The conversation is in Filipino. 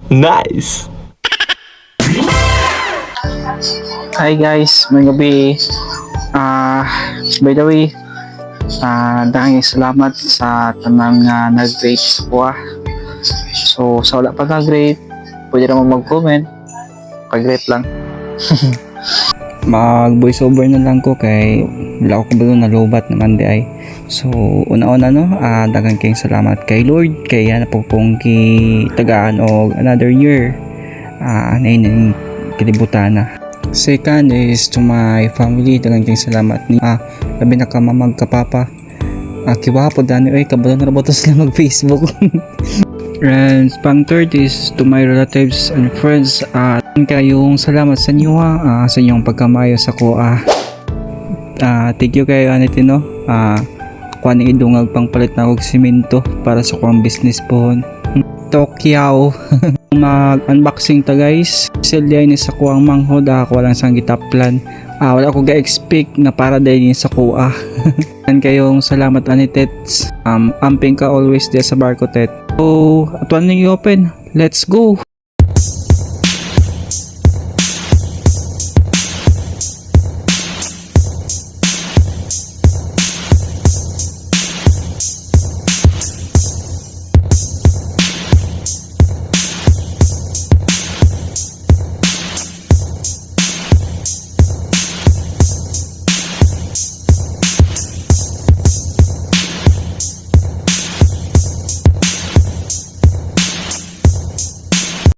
Nice! Hi guys, may gabi. By the way, dahil salamat sa tanang nag-rate sa kuha. So, sa wala pa nag-rate, pwede naman mag-comment. Pag-rate lang. Mag voice over na lang ko kay wala ko kabalo na lobat naman di ay. So una-una no, daghang kayong salamat kay Lord kay na pong tagaan og another year. Nainin kalibutan na. Second is to my family, daghang kayong salamat ni labi na ka mamag kapapa. Kiwapo dani oy kabalo na rabotos sila mag Facebook. And pang third is to my relatives and friends. Kayong salamat sa inyo sa inyong pagkamayo sa ko. Thank you kayo Anitino. Kuan ni idungag pang palit na og simento para sa kuang business po. Tokyo. Mag-unboxing ta guys. Silya ni sa kuang manghod ako lang sang gitaplan. Wala ko ga-expect na para dahil sa kuha. Kayong salamat Anitets. Amping ka always there sa barko tet. So, atuan nyo i-open. Let's go!